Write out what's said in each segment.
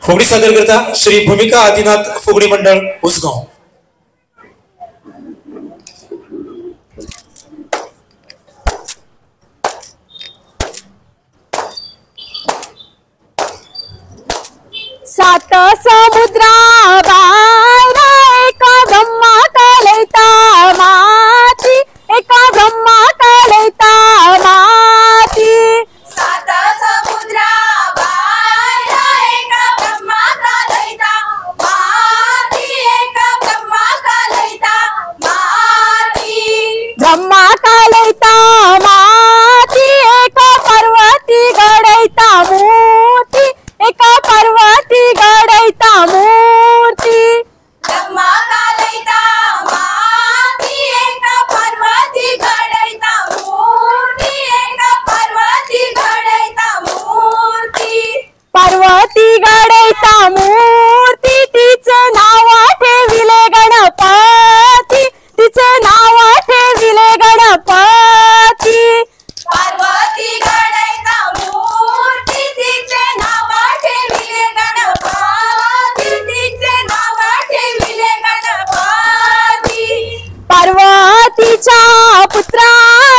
फुगडी सादर करता श्री भूमिका आदिनाथ फुगडी मंडळ उसगाव. सात समुद्रा बाहेर एका ब्रह्मा कलेता माती, एका ब्रह्मा कलेता माती. सात समुद्रा बाहेर एका ब्रह्मा कलेता माती, एका ब्रह्मा कलेता माती. ब्रह्मा कलेता माती, एका पर्वती घडैता मूर्ती, एका पर्वती घडैता मूर्ती. ब्रह्मा कलेता माती, एका पर्वती घडैता मूर्ती, एका पर्वती घडैता मूर्ती. पर्वती घडैता मूर्ती, तिचं नाव ठेविले गणपती, तिचं नाव ठेविले गणपती. पार्वती घडैता मूर्ती, तिचे नाव ठेविले गणपती, तिचे नाव ठेविले गणपती. पार्वतीच्या पुत्रा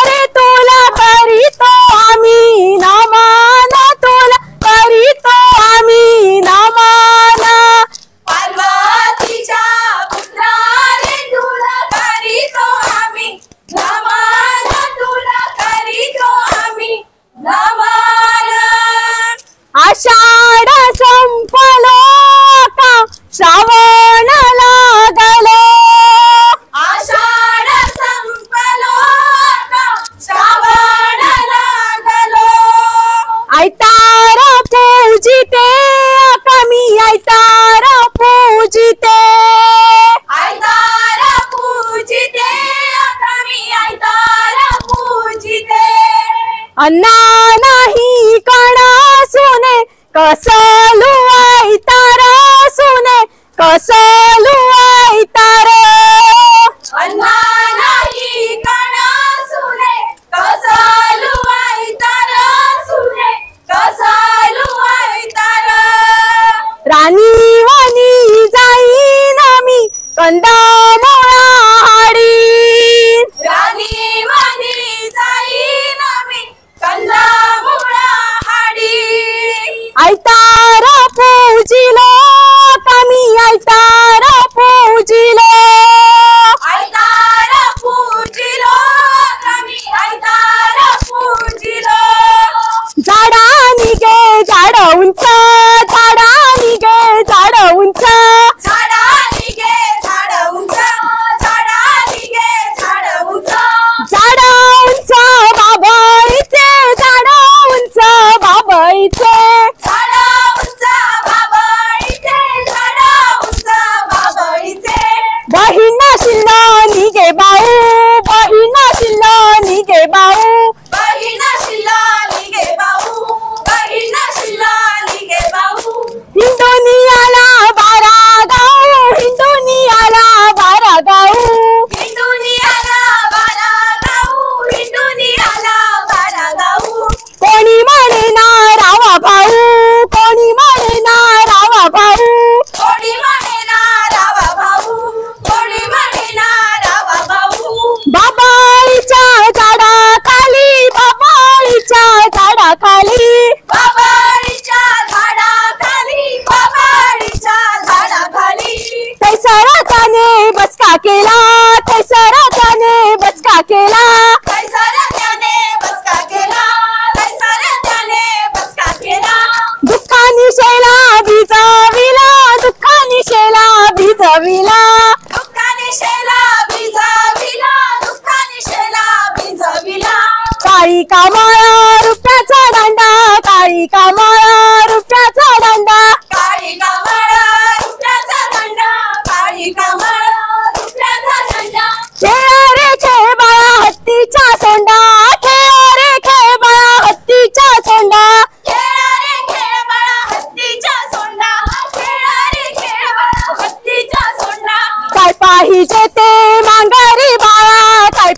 रे तुला करीतो आम्ही नमन, तुला करीतो आम्ही नमन. पार्वतीच्या पुत्रा रे तुला करीतो आम्ही नमन, तुला करीतो आम्ही नमन. आषाढ संपलो का श्रावण लागलो, आषाढ संपलो का श्रावण लागलो. ऐतार पूजिते कमी ऐतार पूजिते, ऐतार पूजिते कमी ऐतार पूजिते. अन्ना नाही कणा सुने कसलू ऐतार सुने कसलू ऐतार. अन्ना नाही कणा सुने कसलू ऐतार सुने कसलू ऐतार. राणी वनी जाईन मी कंदामोळा हाडी, राणी मनी जाईन मी कंदामुळा हाडी. ऐतार पूजिलो कमी ऐतार पूजिलो, ऐतार पूजिलो कमी ऐतार पूजिलो. झाडा निघे झाड उंच, झाडा निघे झाड उंच, झाडा निघे झाड उंच, झाडा निघे झाड उंच. झाड उंच बाबाईचे, झाड उंच बाबाईचे. झाड उंच बाबळीचे, झाड उंच बाबळीचे. बहीण शिल्ल निघे बाऊ, बहीण शिल्ल निघे बाऊ, बहीण शिल्ला निघे बाऊ, बहीण शिल्ला निघे बाऊ. हिंदुनियाला बारा गाऊ, हिंदुनियाला बारा गाऊ, हिंदुनियाला बारा गाऊ, हिंदुनियाला बारा गाऊ. कोणी म्हणे ना रावा भाऊ, कोणी म्हणे ना रावा भाऊ. कोणी म्हणे ना रावा भाऊ, कोणी म्हणे ना रावा भाऊ. बाबाईच्या झाडाखाली, बाबाईच्या झाडाखाली, बाबाळीच्या झाडाखाली, बाबाळीच्या झाडाखाली. तैसरा त्याने बचका केला, तैसरा त्याने बचका केला. कैसर त्याने बसका केला, कैसर त्याने बसका केला. दुःखानी शेला भिजविला, दुःखानी शेला भिजविला. दुःखाने शेला भिजविला, दुःखाने शेला भिजविला. काळी कामाळा रुपयाचा दांडा, काळी कामाळा रुपयाचा दांडा. काळी कावळ रुपयाचा दंडा, काळी कावळ रुपयाचा दंडा. खेळ रे खेळ बाळा हत्तीच्या सोंडा, खेळ रे खेळ बाळा हत्तीच्या सोंडा. खेळ रे खेळ बाळा हत्तीच्या सोंडा, खेळ रे खेळ बाळा हत्तीच्या सोंडा. काय पाहिजे ते मांगारी बाळा, काय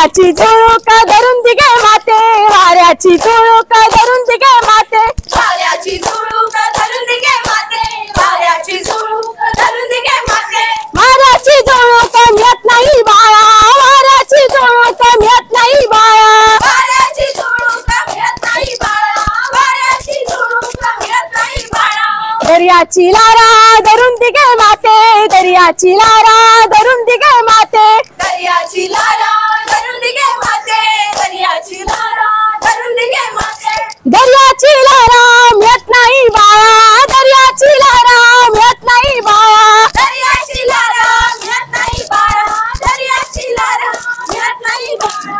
वाऱ्याची झुळूक धरून दिगे माते, वाऱ्याची झुळूक धरून दिगे माते, वाऱ्याची झुळूक धरून दिगे माते, वाऱ्याची झुळूक धरून दिगे माते. वाऱ्याची झुळूक मिळत नाही बाळा, वाऱ्याची झुळूक मिळत नाही बाळा, वाऱ्याची झुळूक मिळत नाही बाळा, वाऱ्याची झुळूक मिळत नाही बाळा. दर्याची लारा धरून दिगे माते, दर्याची लारा धरून दिगे माते, दर्याची लारा धरून दिगे माते, दर्याची लारा धरून दिगे माते. दर्याची लारा मिळत नाही बाळा, दर्याची लारा मिळत नाही बाळा, दर्याची लारा मिळत नाही बाळा, दर्याची लारा मिळत नाही बाळा.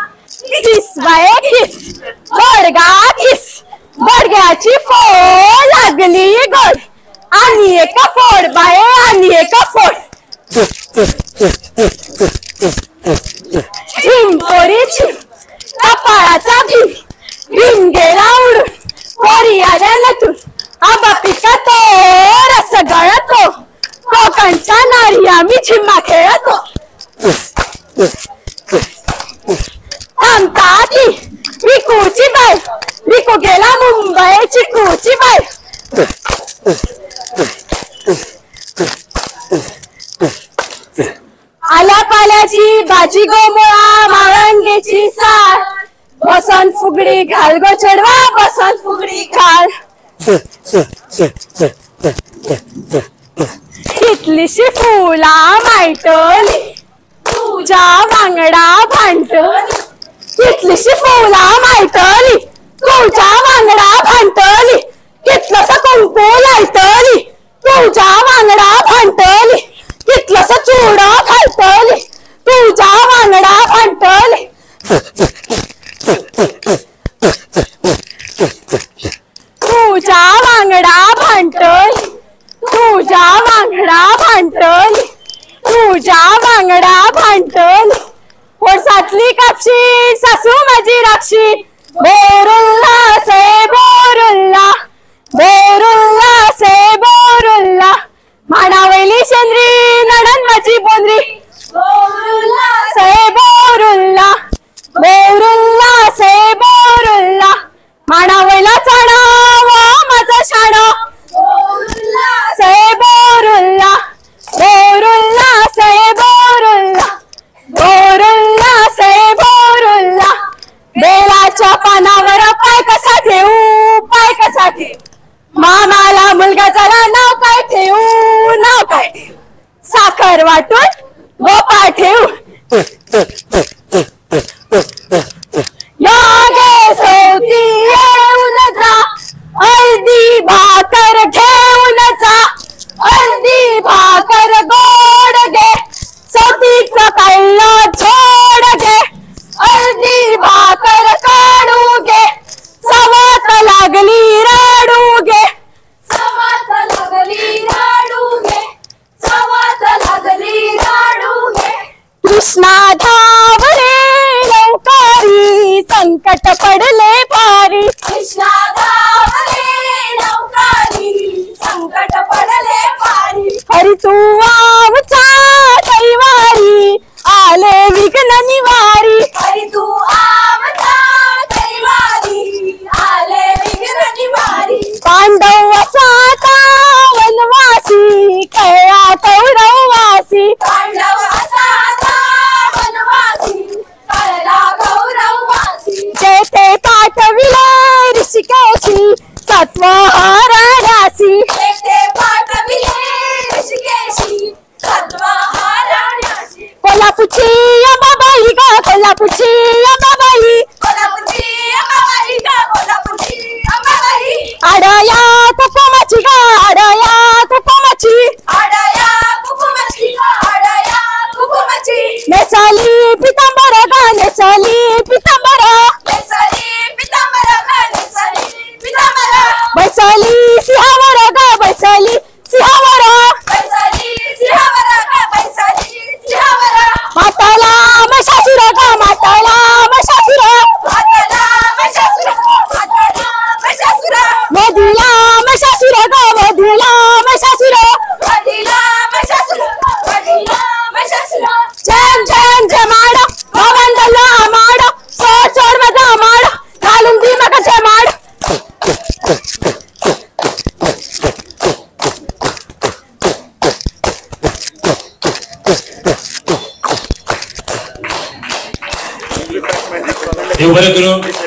किस बाये किस, बडगा किस, बडग्याची फोड लागली गोड, आणि एक फोड बाये आणि एक फोड. चिंपोरी चिम, कपाळाचा भीम, भीम गेला उडून, पोरी आल्या नटून, आबा पिकातो रस गळतो, कोकणच्या नारी आम्ही झिम्मा खेळतो. आमची विकूची बाई, विकू गेला मुंबई चिकूची बाई. आल्या पाल्याची भाजी गोमुळा, माळंगीची साल, बसंत फुगडी घाल गो चढवा, बसंत फुगडी घाल. कितलीशी फुला मायटली, तुझ्या वांगडा भांडली, कितलीशी फुला मायटली, तुझ्या वांगडा भांडली, कितलंस कुंकू लायतली, तुझ्या वांगडा भांडली, कितलंस चूड घालतली, तुझ्या वांगडा भांडली. तुझ्या वांगडा भांडली, तुझ्या वांगडा भांडली, तुझ्या वांगडा भांडली. ओरसातली कापशी सासू माझी राक्षी, बोरुल्ला से बोरुल्ला, बोरुल्ला से बोरुल्ला. मानावली शेंद्री नडन माझी बोंद्री, बोरुल्ला से बोरुल्ला, बोरुल्ला से बोरुल्ला. मानावला चाणा वा माझा शाणा, बोरुल्ला से बोरुल्ला, बोरुल्ला से बोरुल्ला, बोरुल्ला से बोरुल्ला. बेलाच्या पानावर पाय कसा ठेवू, पाय कसा ठेवू, मामाला मुलगा झाला नाव काय ठेवू, नाव काय ठेवू, साखर वाटून गोपाळ ठेवू. यागे सोती येऊन जा, अर्धी भाकर घेऊन जा, अर्धी भाकर गोड घे, सोतीचं कळलं झोड घे, अर्धी भाकर काढू घे, सवत लागली रडू घे. सवात लागली राडू घे, सवात लागली राडू घे. कृष्णा धावले लवकारी, संकट पडले भारी, कृष्णा धावले लवकारी, संकट पडले पारी. हरी तू वावचा कैवारी, आले विघ्न निवारी. हरी तू आमचा कैवारी, आले विघ्न निवारी. पांडव असाता वनवासी, कळला कौरववासी, पांडव असाचा वनवासी, कळला कौरववासी. जेथे पाठविले ऋषिकेशी, सत्व हरण्यासी. येथे पाठविले ऋषिकेशी, सत्व हरण्यासी. कोल्हापूरची अंबाबाई ग, कोल्हापूरची अंबाबाई, कोल्हापूरची अंबाबाई ग, कोल्हापूरची अंबाबाई. आडया कुकुमाची ग, आडया कुकुमाची, आडया कुकुमाची, आडया कुकुमाची. नेसाली पितांबर ग, नेसाली पितांबर, नेसाली पितांबर ग, नेसाली पितांबर. बैसाली सिंहावर ग, बैसाली सिंहावर, बैसाली सिंहावर ग, बैसाली सिंहावर. माताला मशासुर ग, माताला मशासुर, हाताला महिषासुर, हाताला महिषासुर. मधीला मशासुर ग, मधीला मशासुर. वडिला महिषासुर, वडिला महिषासुर. जय जय जय माड गोवंदला देव बरं करू